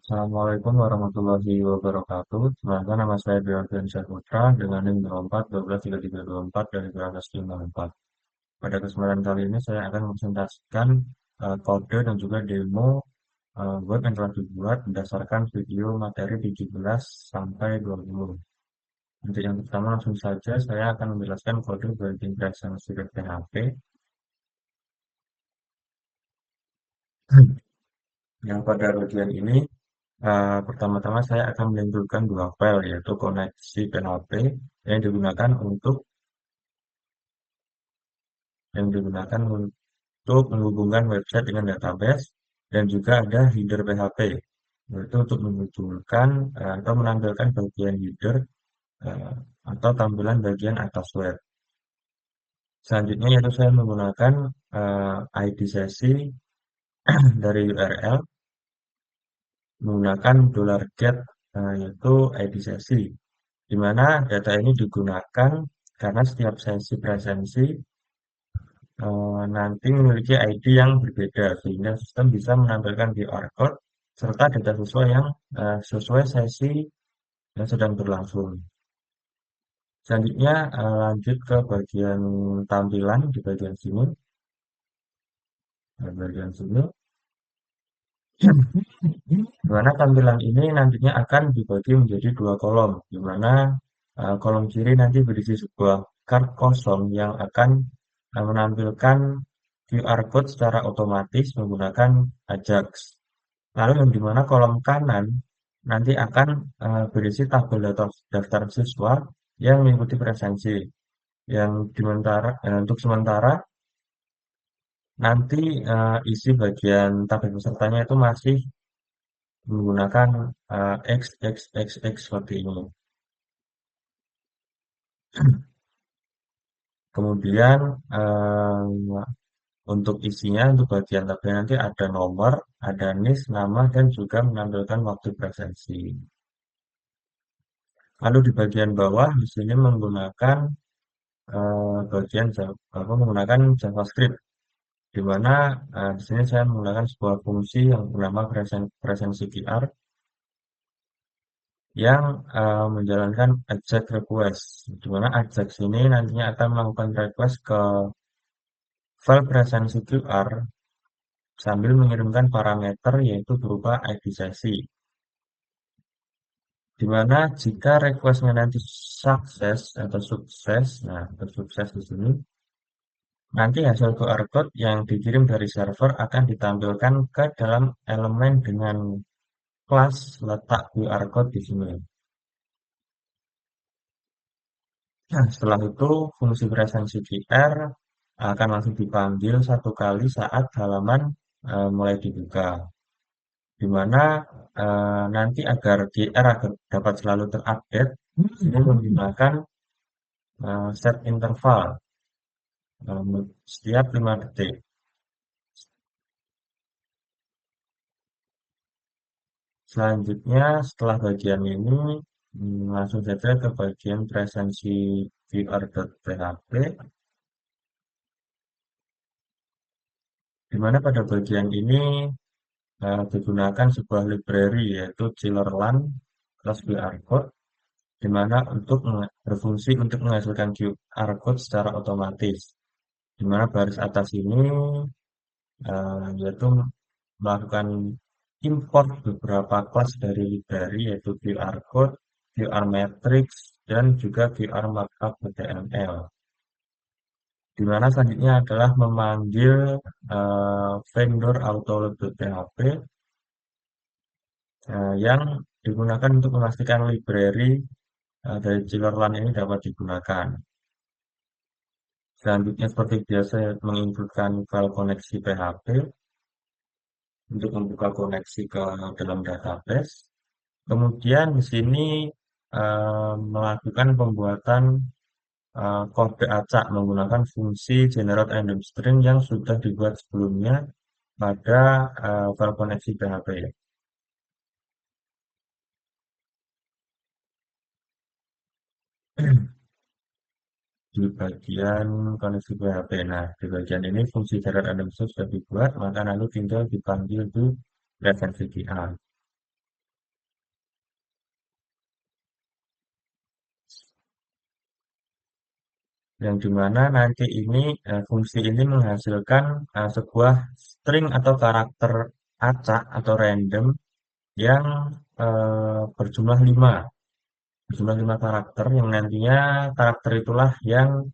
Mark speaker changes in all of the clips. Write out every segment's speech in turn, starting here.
Speaker 1: Assalamualaikum warahmatullahi wabarakatuh. Semoga nama saya Dewan Syahputra dengan NIM 24 dari Berangkas 54. Pada kesempatan kali ini saya akan mempresentasikan kode dan juga demo web yang telah dibuat berdasarkan video materi 17 sampai 20. Untuk yang pertama langsung saja saya akan menjelaskan kode built-in presence script PHP. Yang pada bagian ini pertama-tama saya akan menimbulkan dua file yaitu koneksi PHP yang digunakan untuk menghubungkan website dengan database dan juga ada header PHP yaitu untuk memunculkan atau menampilkan bagian header eh, atau tampilan bagian atas web. Selanjutnya yaitu saya menggunakan ID sesi dari URL menggunakan $get yaitu ID sesi di mana data ini digunakan karena setiap sesi presensi nanti memiliki ID yang berbeda sehingga sistem bisa menampilkan QR code serta data siswa yang sesuai sesi yang sedang berlangsung. Selanjutnya lanjut ke bagian tampilan di bagian sini. Di bagian sini, di mana tampilan ini nantinya akan dibagi menjadi dua kolom, di mana kolom kiri nanti berisi sebuah card kosong yang akan menampilkan QR code secara otomatis menggunakan Ajax. Lalu yang di mana kolom kanan nanti akan berisi tabel daftar siswa yang mengikuti presensi. Yang untuk sementara nanti isi bagian tabel pesertanya itu masih menggunakan XXXX seperti ini. Kemudian untuk isinya, untuk bagian tabel nanti ada nomor, ada NIS, nama, dan juga menampilkan waktu presensi. Lalu di bagian bawah di sini menggunakan menggunakan JavaScript, di mana di sini saya menggunakan sebuah fungsi yang bernama presensi QR yang menjalankan AJAX request, di mana AJAX ini nantinya akan melakukan request ke file presensi QR sambil mengirimkan parameter yaitu berupa ID sesi. Di mana jika requestnya nanti sukses, nah untuk sukses di sini, nanti hasil QR code yang dikirim dari server akan ditampilkan ke dalam elemen dengan kelas letak QR code di sini. Nah, setelah itu fungsi presensi QR akan langsung dipanggil satu kali saat halaman mulai dibuka. Di mana nanti agar QR agar dapat selalu terupdate, ini menggunakan set interval setiap 5 detik. Selanjutnya, setelah bagian ini, langsung saja ke bagian presensi VR.php, di mana pada bagian ini digunakan sebuah library yaitu chillerland plus QR code, di mana berfungsi untuk menghasilkan QR code secara otomatis. Di mana baris atas ini yaitu melakukan import beberapa kelas dari library yaitu QR code, QR matrix, dan juga QR markup HTML. Di mana selanjutnya adalah memanggil vendor autoload.php yang digunakan untuk memastikan library dari Chillerland ini dapat digunakan. Selanjutnya seperti biasa menginputkan file koneksi PHP untuk membuka koneksi ke dalam database. Kemudian di sini melakukan pembuatan kode acak menggunakan fungsi generate random string yang sudah dibuat sebelumnya pada file koneksi PHP. Di bagian koneksi PHP. Nah, di bagian ini fungsi generate random string sudah dibuat, maka lalu tinggal dipanggil di referensi VR. yang dimana nanti ini fungsi ini menghasilkan sebuah string atau karakter acak atau random yang berjumlah 5, berjumlah 5 karakter yang nantinya karakter itulah yang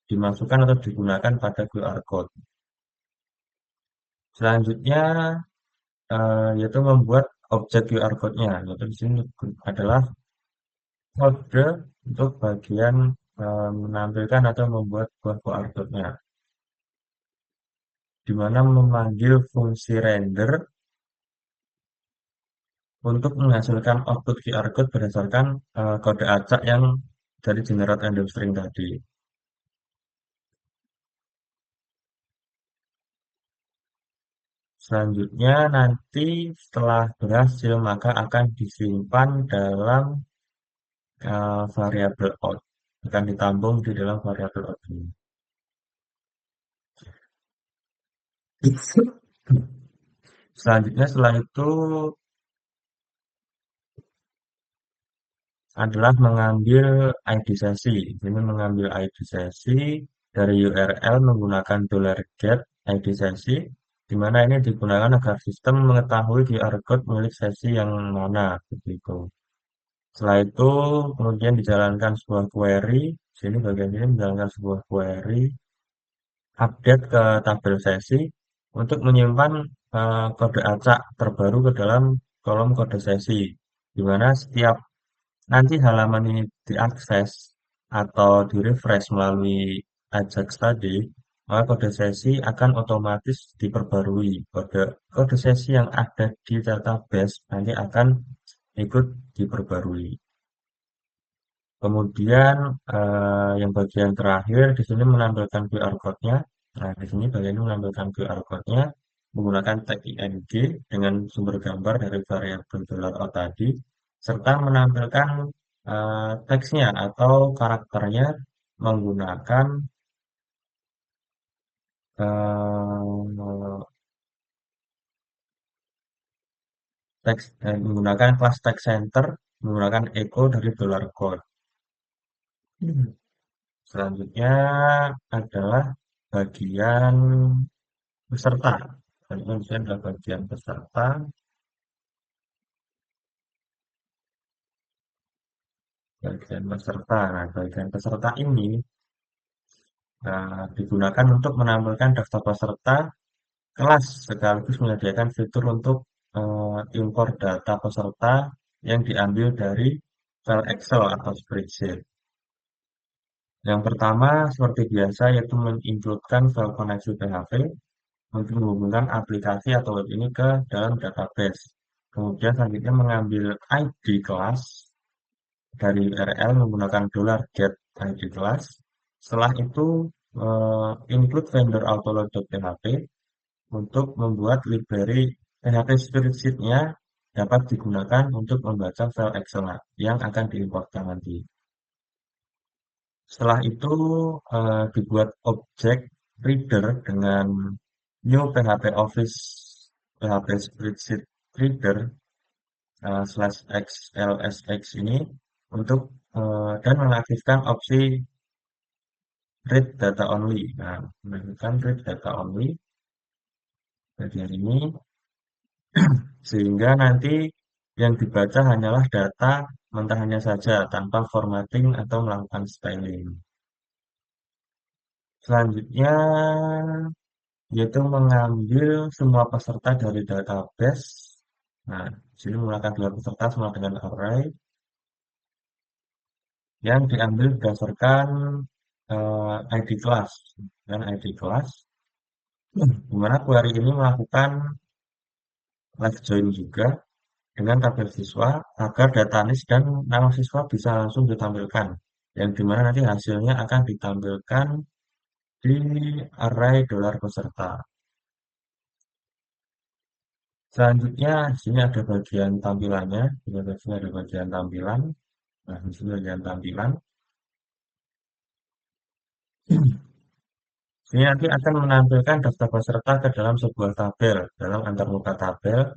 Speaker 1: dimasukkan atau digunakan pada QR code. Selanjutnya yaitu membuat objek QR code-nya. Yaitu di sini adalah kode untuk bagian menampilkan atau membuat buah QR code-nya, di mana memanggil fungsi render untuk menghasilkan output QR code berdasarkan kode acak yang dari generate random string tadi. Selanjutnya nanti setelah berhasil maka akan disimpan dalam variabel out, akan ditampung di dalam variabel out ini. Selanjutnya setelah itu adalah mengambil ID sesi. Ini mengambil ID sesi dari URL menggunakan $get ID sesi, di mana ini digunakan agar sistem mengetahui QR code milik sesi yang mana, begitu. Setelah itu kemudian dijalankan sebuah query. Sini bagian ini menjalankan sebuah query update ke tabel sesi untuk menyimpan kode acak terbaru ke dalam kolom kode sesi, di mana setiap nanti halaman ini diakses atau di-refresh melalui Ajax tadi, maka kode sesi akan otomatis diperbarui. Kode sesi yang ada di database nanti akan ikut diperbarui. Kemudian yang bagian terakhir di sini menampilkan QR code-nya. Nah, di sini bagian ini menampilkan QR code-nya menggunakan tag ing dengan sumber gambar dari variabel $out tadi, serta menampilkan teksnya atau karakternya menggunakan eh, teks menggunakan kelas text center menggunakan echo dari $code. Selanjutnya adalah bagian peserta. Selanjutnya adalah bagian peserta. Bagian peserta. Nah, bagian peserta ini digunakan untuk menampilkan daftar peserta kelas sekaligus menyediakan fitur untuk impor data peserta yang diambil dari file Excel atau spreadsheet. Yang pertama, seperti biasa, yaitu mengincludekan file koneksi PHP untuk menghubungkan aplikasi atau web ini ke dalam database. Kemudian selanjutnya mengambil ID kelas dari URL menggunakan $get ID kelas. Setelah itu include vendor autoload.php untuk membuat library PHP spreadsheet-nya dapat digunakan untuk membaca file Excel yang akan diimportkan nanti. Setelah itu dibuat objek reader dengan new PHP Office PHP Spreadsheet Reader /xlsx ini untuk dan mengaktifkan opsi read data only. Nah, mengaktifkan read data only bagian ini sehingga nanti yang dibaca hanyalah data mentahnya saja tanpa formatting atau melakukan styling. Selanjutnya yaitu mengambil semua peserta dari database. Nah, di sini menggunakan dua peserta sama dengan array yang diambil berdasarkan ID kelas dan ID kelas, di mana query ini melakukan left join juga dengan tabel siswa agar data list dan nama siswa bisa langsung ditampilkan, yang dimana nanti hasilnya akan ditampilkan di array $peserta. Selanjutnya di sini ada bagian tampilannya, di sini ada bagian tampilan. Nah, di sini bagian tampilan. Ini nanti akan menampilkan daftar peserta ke dalam sebuah tabel, dalam antarmuka tabel,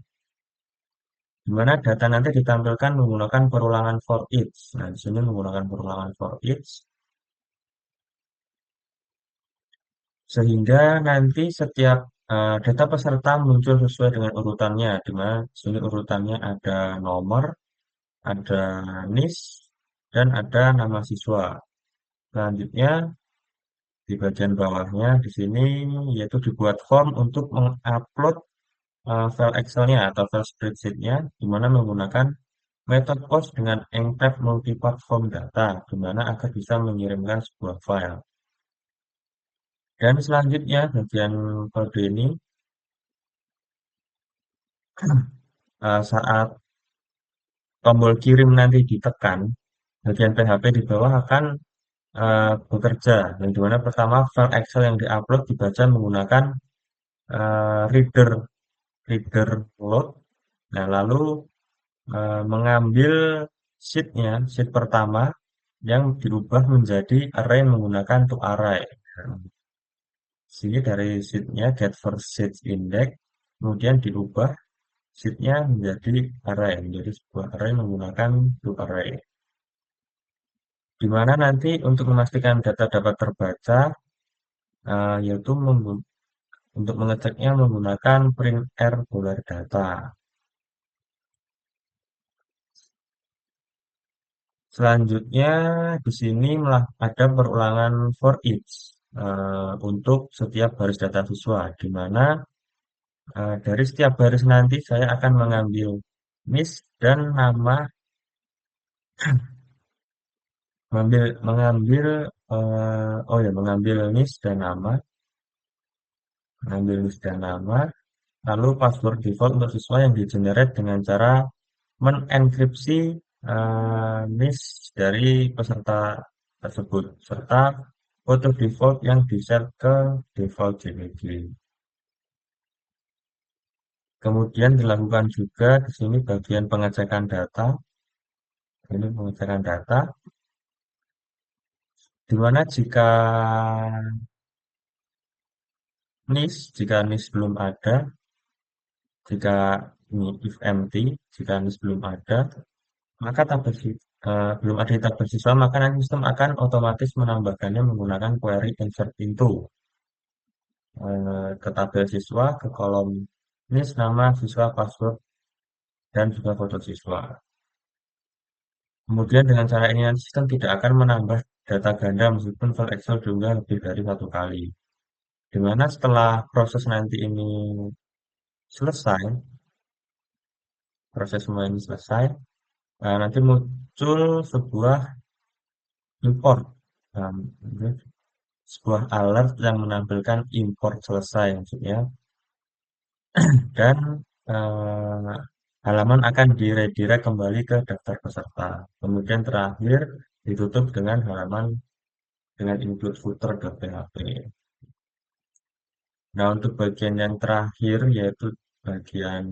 Speaker 1: di mana data nanti ditampilkan menggunakan perulangan for each. Nah, di sini menggunakan perulangan for each. Sehingga nanti setiap data peserta muncul sesuai dengan urutannya, di mana di sini urutannya ada nomor, ada NIS, dan ada nama siswa. Selanjutnya di bagian bawahnya di sini yaitu dibuat form untuk mengupload file Excel-nya atau file spreadsheet-nya, di mana menggunakan metode POST dengan encrypt multipart form data, di mana agar bisa mengirimkan sebuah file. Dan selanjutnya bagian kode ini saat tombol kirim nanti ditekan, bagian PHP di bawah akan bekerja. Yang dimana pertama file Excel yang diupload dibaca menggunakan reader reader load. Nah, lalu mengambil sheet-nya, sheet pertama yang dirubah menjadi array menggunakan to array. Nah, sini dari sheet-nya get first sheet index, kemudian diubah sheet-nya menjadi array, menjadi sebuah array menggunakan to array. Di mana nanti untuk memastikan data dapat terbaca, yaitu untuk mengeceknya menggunakan print r bolar data. Selanjutnya di sini ada perulangan for each untuk setiap baris data siswa, di mana dari setiap baris nanti saya akan mengambil NIS dan nama, mengambil NIS dan nama, lalu password default untuk siswa yang di-generate dengan cara menenkripsi NIS dari peserta tersebut, serta foto default yang di-set ke default JPG. Kemudian dilakukan juga di sini bagian pengecekan data. Ini pengecekan data, di mana jika NIS belum ada, jika ini if empty, jika NIS belum ada, maka belum ada tabel siswa, maka nanti sistem akan otomatis menambahkannya menggunakan query insert into ke tabel siswa, ke kolom NIS, nama siswa, password, dan juga foto siswa. Kemudian dengan cara ini nanti sistem tidak akan menambah data ganda meskipun file Excel diunggah lebih dari satu kali. Di mana setelah proses nanti ini selesai, proses semua ini selesai, nanti muncul sebuah import, um, sebuah alert yang menampilkan import selesai maksudnya, dan eh, halaman akan diredirect kembali ke daftar peserta. Kemudian terakhir ditutup dengan halaman dengan include footer.php. Nah, untuk bagian yang terakhir yaitu bagian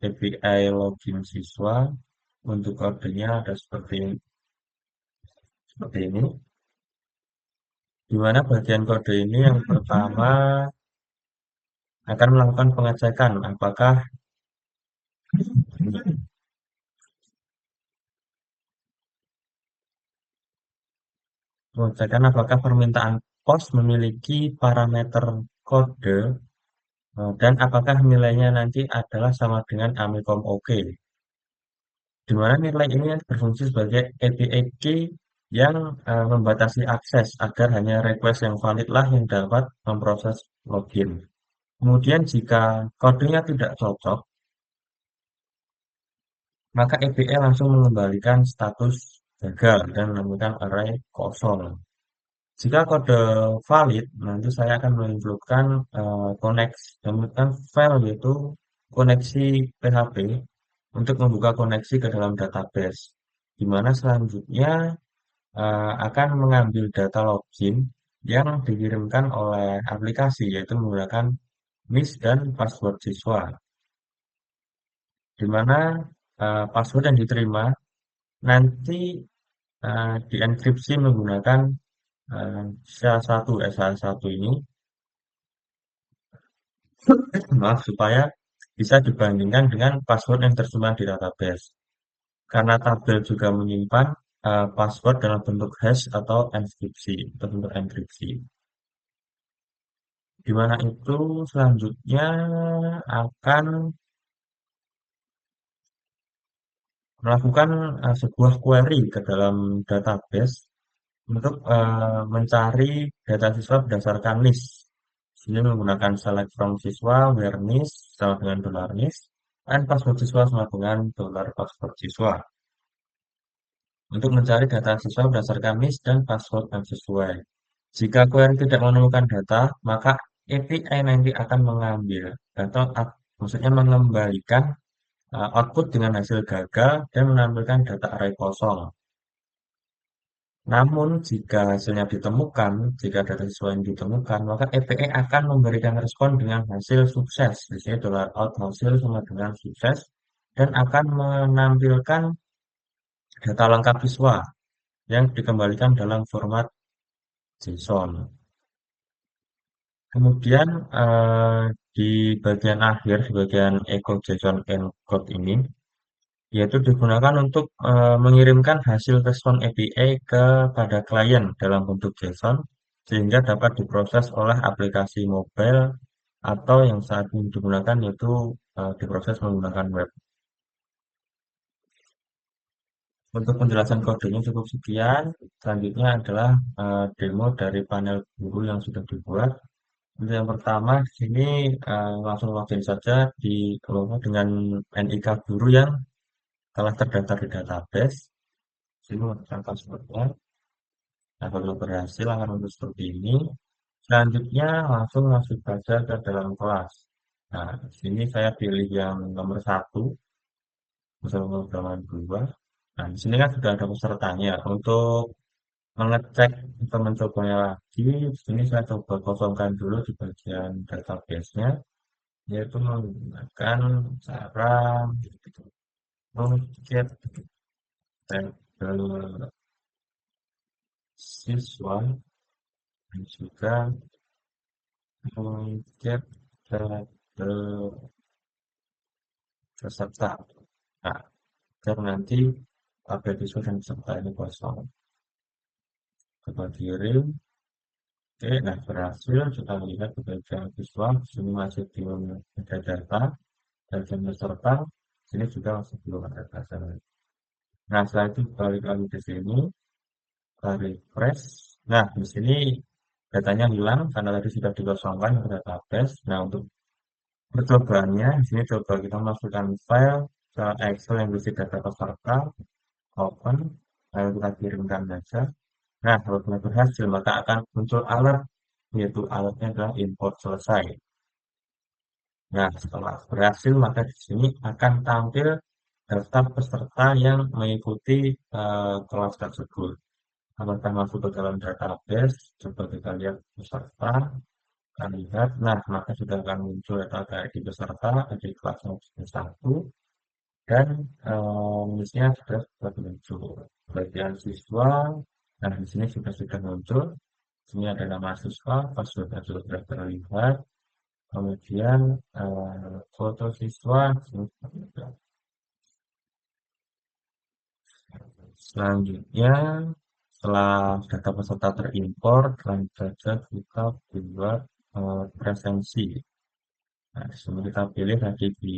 Speaker 1: API login siswa, untuk kodenya ada seperti ini. Di mana bagian kode ini yang pertama akan melakukan pengecekan apakah permintaan pos memiliki parameter kode dan apakah nilainya nanti adalah sama dengan Amikom OK. Di mana nilai ini berfungsi sebagai API key yang membatasi akses agar hanya request yang valid lah yang dapat memproses login. Kemudian jika kodenya tidak cocok, maka API langsung mengembalikan status gagal dan menemukan array kosong. Jika kode valid, nanti saya akan menunjukkan koneksi, menemukan file yaitu koneksi PHP untuk membuka koneksi ke dalam database. Di mana selanjutnya akan mengambil data login yang dikirimkan oleh aplikasi, yaitu menggunakan NIS dan password siswa. Di mana password yang diterima nanti dienkripsi menggunakan SHA-1. SHA-1 ini maaf, supaya bisa dibandingkan dengan password yang tersimpan di database. Karena tabel juga menyimpan password dalam bentuk hash atau enkripsi, atau bentuk enkripsi. di mana itu selanjutnya akan melakukan sebuah query ke dalam database untuk mencari data siswa berdasarkan list. Sini menggunakan select from siswa, where list sama dengan dollar list, and password siswa sama dengan dollar password siswa. Untuk mencari data siswa berdasarkan list dan password yang sesuai. Jika query tidak menemukan data, maka API nanti akan mengambil atau maksudnya mengembalikan output dengan hasil gagal dan menampilkan data array kosong. Namun, jika hasilnya ditemukan, jika data siswa yang ditemukan, maka API akan memberikan respon dengan hasil sukses. Di sini dollar out hasil sama dengan sukses dan akan menampilkan data lengkap siswa yang dikembalikan dalam format JSON. Kemudian di bagian akhir, di bagian echo JSON encode ini, yaitu digunakan untuk mengirimkan hasil respon API kepada klien dalam bentuk JSON sehingga dapat diproses oleh aplikasi mobile atau yang saat ini digunakan yaitu diproses menggunakan web. Untuk penjelasan kodenya cukup sekian. Selanjutnya adalah demo dari panel guru yang sudah dibuat. Untuk yang pertama di sini langsung login saja di dengan NIK guru yang telah terdaftar di database. Sini menekan passwordnya. Nah, kalau berhasil akan muncul seperti ini. Selanjutnya langsung masuk saja ke dalam kelas. Nah, di sini saya pilih yang nomor satu, bersama pemrograman 2. Nah, di sini kan sudah ada pesertanya. Untuk mengecek atau mencobanya lagi, di sini saya coba kosongkan dulu di bagian database-nya, yaitu menggunakan cara mengcap tabel siswa dan juga mengcap tabel peserta. Nah, agar nanti tabel siswa dan peserta ini kosong. Coba kirim. Oke, nah berhasil. Kita lihat di bagian siswa. Di sini masih belum ada data. Bagian peserta. Sini juga masih belum ada data. Nah, setelah itu balik lagi ke sini. Kita refresh. Nah, di sini datanya hilang karena tadi sudah dikosongkan ke database. Nah, untuk percobaannya, di sini coba kita masukkan file ke Excel yang berisi data peserta, open, lalu kita kirimkan saja. Nah, kalau sudah berhasil, maka akan muncul alert, yaitu alertnya adalah import selesai. Nah, setelah berhasil, maka di sini akan tampil daftar peserta yang mengikuti kelas tersebut. Apakah masuk ke dalam database? Coba kita lihat peserta, kita lihat. Nah, maka sudah akan muncul data ID peserta, ID kelas 1, dan listnya sudah muncul. Bagian siswa, nah di sini sudah muncul. Sini ada nama siswa, passwordnya sudah terlihat. Kemudian foto siswa, selanjutnya setelah data peserta terimpor, selanjutnya saja kita buat presensi. Nah, di kita pilih tadi di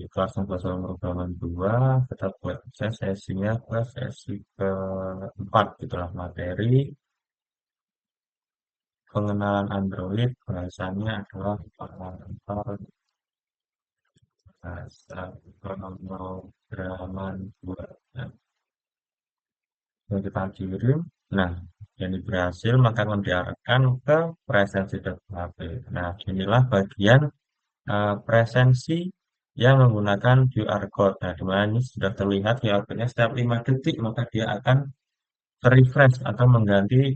Speaker 1: kelas bahasa pemrograman 2, kita buat sesinya ke sesi keempat, gitulah materi pengenalan Android, bahasanya adalah bahasa pemrograman 2. Nah, yang kita kirim, nah ini berhasil maka akan diarahkan ke presensi.php. Nah, inilah bagian presensi yang menggunakan QR code. Nah, di mana ini sudah terlihat QR code-nya setiap 5 detik, maka dia akan refresh atau mengganti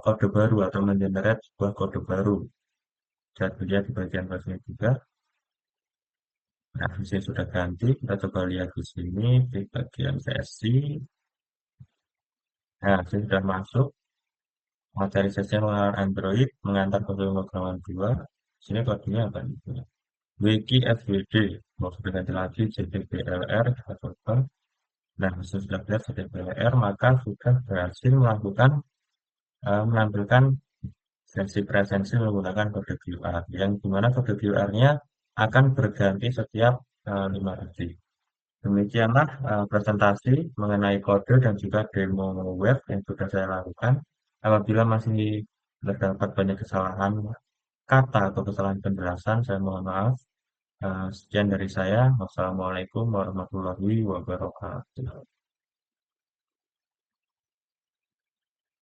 Speaker 1: kode baru atau mengenerate sebuah kode baru. Bisa dilihat di bagian bawahnya juga. Nah, di sini sudah ganti. Kita coba lihat di sini di bagian sesi. Nah, di sini sudah masuk. Materi sesi mengenal Android, mengantar ke pemrograman 2. Di sini kodenya apa nih? Wiki FWD, mau sudah ganti lagi JDBLR, kita coba. Nah, sudah lihat JDBLR, maka sudah berhasil melakukan menampilkan sesi presensi menggunakan kode QR, yang dimana kode QR-nya akan berganti setiap 5 detik. Demikianlah presentasi mengenai kode dan juga demo web yang sudah saya lakukan. Apabila masih terdapat banyak kesalahan kata atau kesalahan penjelasan, saya mohon maaf. Sekian dari saya. Wassalamualaikum warahmatullahi wabarakatuh.